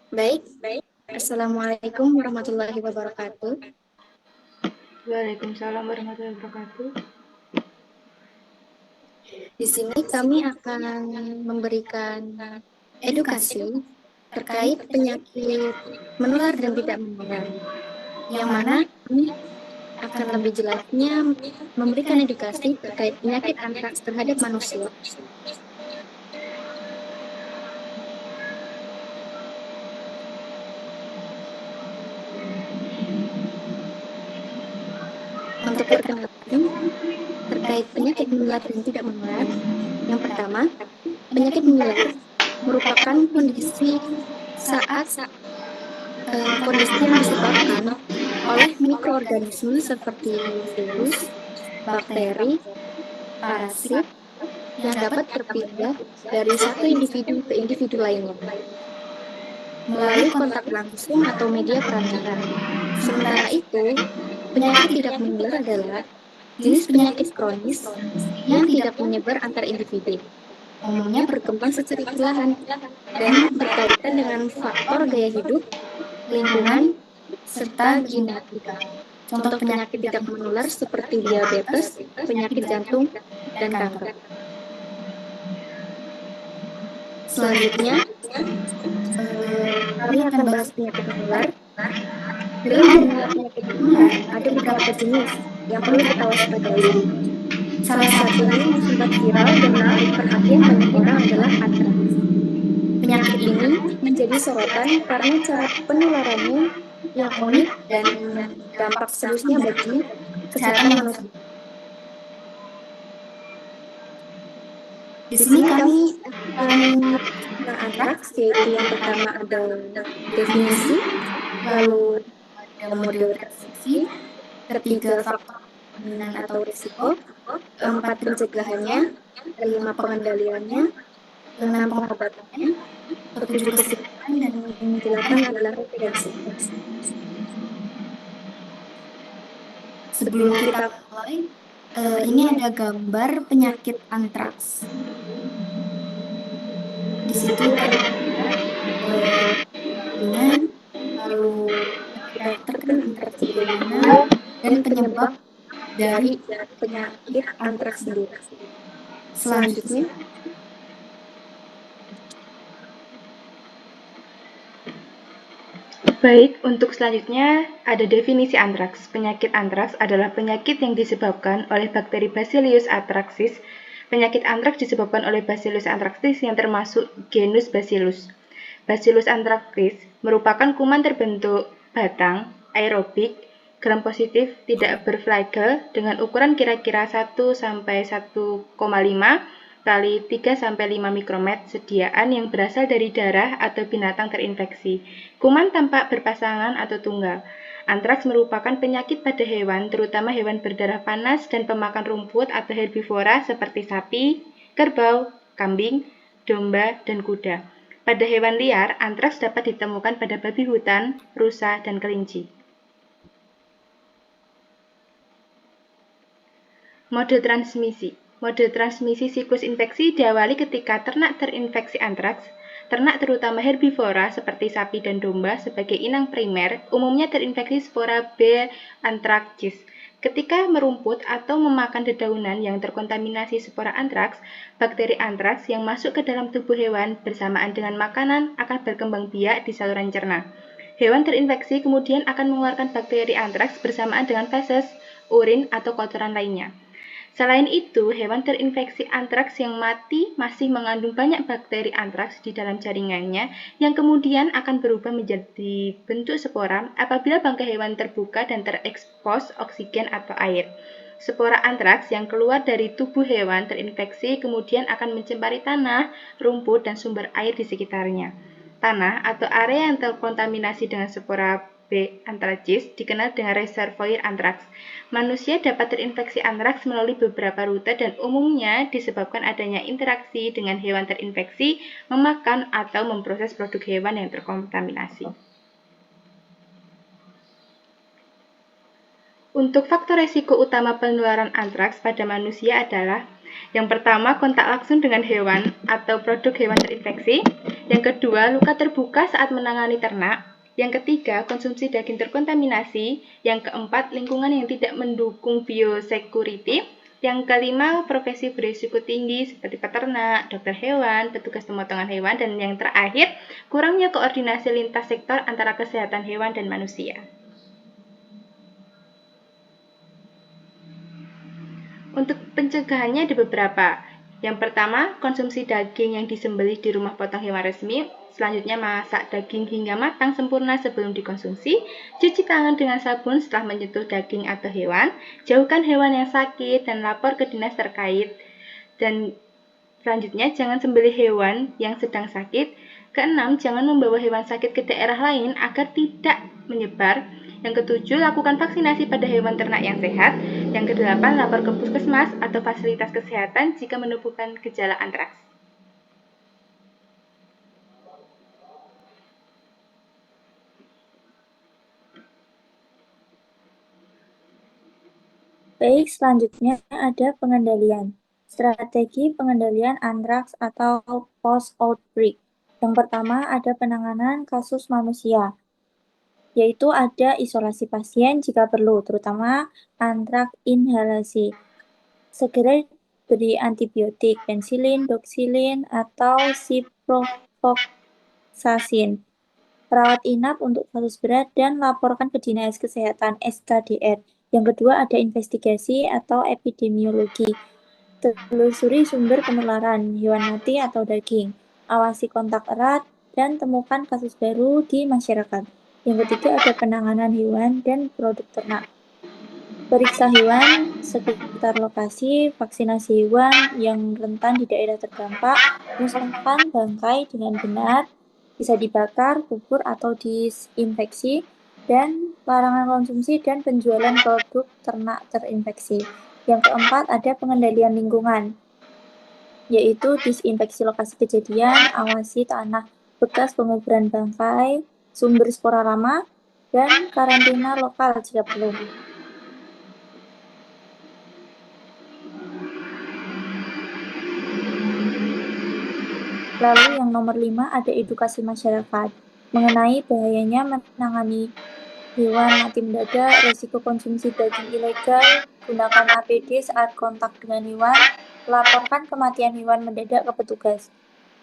Baik, Assalamualaikum warahmatullahi wabarakatuh. Waalaikumsalam warahmatullahi wabarakatuh. Di sini kami akan memberikan edukasi terkait penyakit menular dan tidak menular, yang mana kami akan lebih jelasnya memberikan edukasi terkait penyakit antraks terhadap manusia. Untuk perkenalkan, terkait penyakit menular dan tidak menular, yang pertama, penyakit menular merupakan kondisi saat kondisi yang disebabkan oleh mikroorganisme seperti virus, bakteri, parasit yang dapat berpindah dari satu individu ke individu lainnya melalui kontak langsung atau media perantara. Sementara itu, penyakit tidak menular adalah jenis penyakit kronis yang tidak menyebar antar individu. Umumnya berkembang secara perlahan dan berkaitan dengan faktor gaya hidup, lingkungan, serta genetika. Contoh penyakit tidak menular seperti diabetes, penyakit jantung, dan kanker. Selanjutnya, kami akan bahas penyakit menular. Dalam jumlah penyakit menular, ada beberapa jenis yang perlu kita waspadai. Salah satunya yang sempat viral dan menarik perhatian banyak orang adalah antraks. Penyakit ini menjadi sorotan karena cara penularannya yang unik dan dampak seriusnya bagi kesehatan manusia. Di sini kami akan tentang antraks, yaitu yang pertama ada definisi, lalu ada model transmisi, ketiga faktor kemungkinan atau risiko, keempat pencegahannya, kelima pengendaliannya, keenam pengobatannya, ketujuh kesimpulan, dan yang kedelapan adalah referensi. Sebelum kita mulai, ini ada gambar penyakit antraks. Di situ terlihat ringan, lalu terkena antraks bagaimana, dan penyebab dari penyakit antraks sendiri. Selanjutnya, Baik, untuk selanjutnya ada definisi antraks. Penyakit antraks adalah penyakit yang disebabkan oleh bakteri Bacillus anthracis. Penyakit antraks disebabkan oleh Bacillus anthracis yang termasuk genus Bacillus. Bacillus anthracis merupakan kuman terbentuk batang, aerobik, gram positif, tidak berflagel dengan ukuran kira-kira 1–1,5 kali 3–5 mikrometer sediaan yang berasal dari darah atau binatang terinfeksi. Kuman tampak berpasangan atau tunggal. Antraks merupakan penyakit pada hewan, terutama hewan berdarah panas dan pemakan rumput atau herbivora seperti sapi, kerbau, kambing, domba, dan kuda. Pada hewan liar, antraks dapat ditemukan pada babi hutan, rusa, dan kelinci. Mode transmisi. Mode transmisi siklus infeksi diawali ketika ternak terinfeksi antraks. Ternak terutama herbivora seperti sapi dan domba sebagai inang primer umumnya terinfeksi spora B. anthracis. Ketika merumput atau memakan dedaunan yang terkontaminasi spora antraks, bakteri antraks yang masuk ke dalam tubuh hewan bersamaan dengan makanan akan berkembang biak di saluran cerna. Hewan terinfeksi kemudian akan mengeluarkan bakteri antraks bersamaan dengan feses, urin, atau kotoran lainnya. Selain itu, hewan terinfeksi antraks yang mati masih mengandung banyak bakteri antraks di dalam jaringannya yang kemudian akan berubah menjadi bentuk spora apabila bangkai hewan terbuka dan terekspos oksigen atau air. Spora antraks yang keluar dari tubuh hewan terinfeksi kemudian akan mencemari tanah, rumput, dan sumber air di sekitarnya. Tanah atau area yang terkontaminasi dengan spora B. anthracis dikenal dengan reservoir antraks. Manusia dapat terinfeksi antraks melalui beberapa rute dan umumnya disebabkan adanya interaksi dengan hewan terinfeksi, memakan atau memproses produk hewan yang terkontaminasi. Untuk faktor resiko utama penularan antraks pada manusia adalah yang pertama, kontak langsung dengan hewan atau produk hewan terinfeksi. Yang kedua, luka terbuka saat menangani ternak. Yang ketiga, konsumsi daging terkontaminasi. Yang keempat, lingkungan yang tidak mendukung biosecurity. Yang kelima, profesi berisiko tinggi seperti peternak, dokter hewan, petugas pemotongan hewan, dan yang terakhir, kurangnya koordinasi lintas sektor antara kesehatan hewan dan manusia. Untuk pencegahannya ada beberapa. Yang pertama, konsumsi daging yang disembelih di rumah potong hewan resmi. Selanjutnya, masak daging hingga matang sempurna sebelum dikonsumsi. Cuci tangan dengan sabun setelah menyentuh daging atau hewan. Jauhkan hewan yang sakit dan lapor ke dinas terkait. Dan selanjutnya, jangan sembelih hewan yang sedang sakit. Keenam, jangan membawa hewan sakit ke daerah lain agar tidak menyebar. Yang ketujuh, lakukan vaksinasi pada hewan ternak yang sehat. Yang kedelapan, lapor ke puskesmas atau fasilitas kesehatan jika menemukan gejala antraks. Baik, selanjutnya ada pengendalian. Strategi pengendalian antraks atau post-outbreak. Yang pertama ada penanganan kasus manusia, yaitu ada isolasi pasien jika perlu, terutama antraks inhalasi. Segera beri antibiotik, pensilin, doxilin, atau ciprofloxacin. Rawat inap untuk kasus berat dan laporkan ke Dinas Kesehatan SKDR. Yang kedua ada investigasi atau epidemiologi. Telusuri sumber penularan, hewan mati atau daging. Awasi kontak erat dan temukan kasus baru di masyarakat. Yang ketiga ada penanganan hewan dan produk ternak. Periksa hewan sekitar lokasi, vaksinasi hewan yang rentan di daerah terdampak, musnahkan bangkai dengan benar, bisa dibakar, kubur, atau disinfeksi, dan larangan konsumsi dan penjualan produk ternak terinfeksi. Yang keempat ada pengendalian lingkungan, yaitu disinfeksi lokasi kejadian, awasi tanah bekas penguburan bangkai, sumber spora lama, dan karantina lokal jika perlu. Lalu yang nomor 5 ada edukasi masyarakat mengenai bahayanya menangani hewan mati mendadak, risiko konsumsi daging ilegal, gunakan APD saat kontak dengan hewan, laporkan kematian hewan mendadak ke petugas.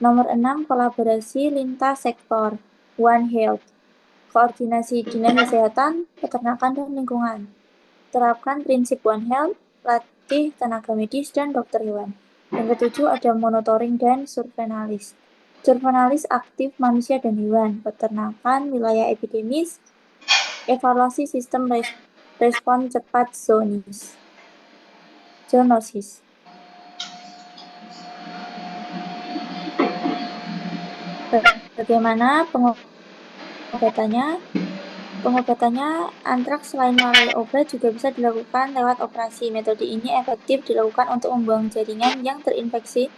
Nomor 6, kolaborasi lintas sektor, One Health, koordinasi dinas kesehatan, peternakan, dan lingkungan. Terapkan prinsip One Health, latih tenaga medis dan dokter hewan. Yang ketujuh ada monitoring dan surveillance. Surveillance aktif manusia dan hewan, peternakan, wilayah epidemis, evaluasi sistem respon cepat zoonosis. Bagaimana pengobatannya? Pengobatannya antraks selain melalui obat juga bisa dilakukan lewat operasi. Metode ini efektif dilakukan untuk membuang jaringan yang terinfeksi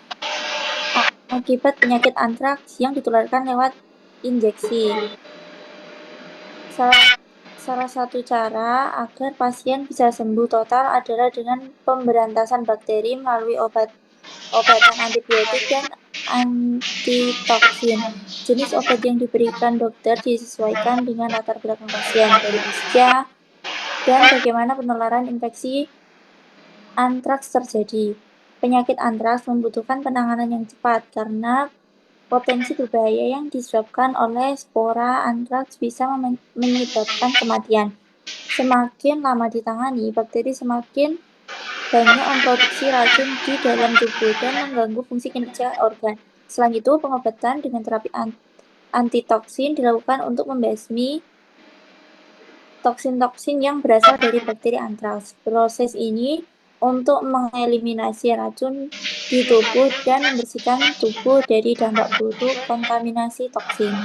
akibat penyakit antraks yang ditularkan lewat injeksi. Salah satu cara agar pasien bisa sembuh total adalah dengan pemberantasan bakteri melalui obatan antibiotik dan antitoksin. Jenis obat yang diberikan dokter disesuaikan dengan latar belakang pasien, dari usia, dan bagaimana penularan infeksi antraks terjadi. Penyakit antraks membutuhkan penanganan yang cepat karena potensi berbahaya yang disebabkan oleh spora antraks bisa menyebabkan kematian. Semakin lama ditangani, bakteri semakin banyak memproduksi racun di dalam tubuh dan mengganggu fungsi kinerja organ. Selain itu, pengobatan dengan terapi antitoksin dilakukan untuk membasmi toksin-toksin yang berasal dari bakteri antraks. Proses ini untuk mengeliminasi racun di tubuh dan membersihkan tubuh dari dampak buruk kontaminasi toksin.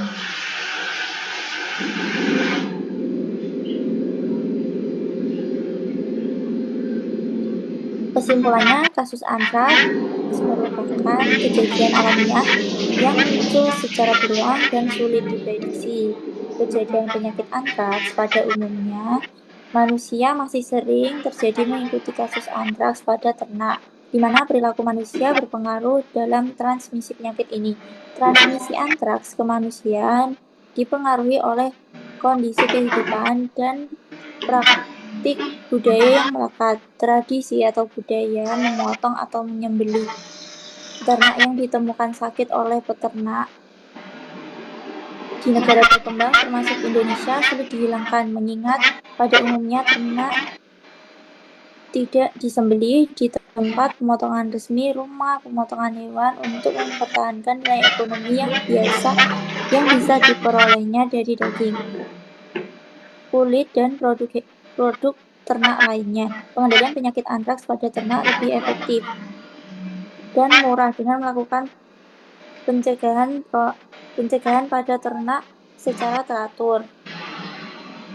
Kesimpulannya, kasus antraks merupakan kejadian alamiah yang muncul secara berulang dan sulit diprediksi. Kejadian penyakit antraks pada umumnya manusia masih sering terjadi mengikuti kasus antraks pada ternak. di mana perilaku manusia berpengaruh dalam transmisi penyakit ini. Transmisi antraks ke manusia dipengaruhi oleh kondisi kehidupan dan praktik budaya yang melekat. Tradisi atau budaya memotong atau menyembelih ternak yang ditemukan sakit oleh peternak di negara berkembang termasuk Indonesia sulit dihilangkan, mengingat pada umumnya ternak tidak disembelih di tempat pemotongan resmi rumah pemotongan hewan untuk mempertahankan nilai ekonomi yang bisa diperolehnya dari daging, kulit, dan produk ternak lainnya. Pengendalian penyakit antraks pada ternak lebih efektif dan murah dengan melakukan pencegahan pada ternak secara teratur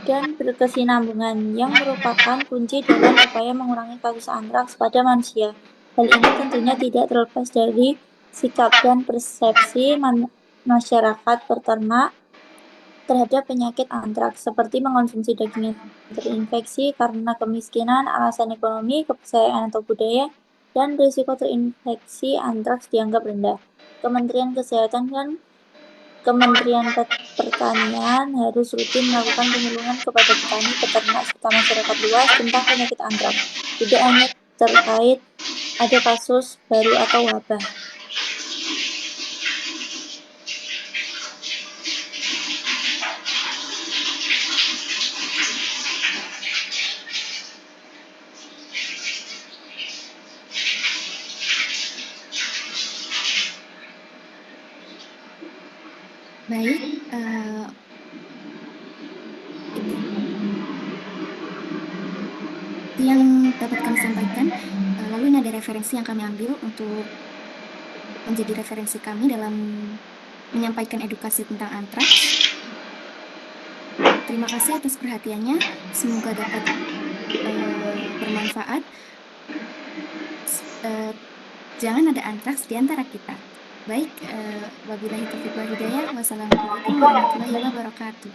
dan berkesinambungan yang merupakan kunci dalam upaya mengurangi kasus antraks pada manusia. Hal ini tentunya tidak terlepas dari sikap dan persepsi masyarakat peternak terhadap penyakit antraks, seperti mengonsumsi daging yang terinfeksi karena kemiskinan, alasan ekonomi, kepercayaan atau budaya, dan risiko terinfeksi antraks dianggap rendah. Kementerian Kesehatan dan Kementerian Pertanian harus rutin melakukan penyuluhan kepada petani, peternak, serta masyarakat luas tentang penyakit antraks, tidak hanya terkait ada kasus baru atau wabah. Baik, yang dapat kami sampaikan. Lalu ini ada referensi yang kami ambil untuk menjadi referensi kami dalam menyampaikan edukasi tentang antraks. Terima kasih atas perhatiannya. Semoga dapat bermanfaat. Jangan ada antraks di antara kita. Baik, wabillahi taufiq wal hidayah. Wassalamualaikum warahmatullahi wabarakatuh.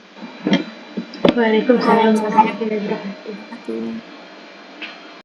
Waalaikumsalam warahmatullahi wabarakatuh.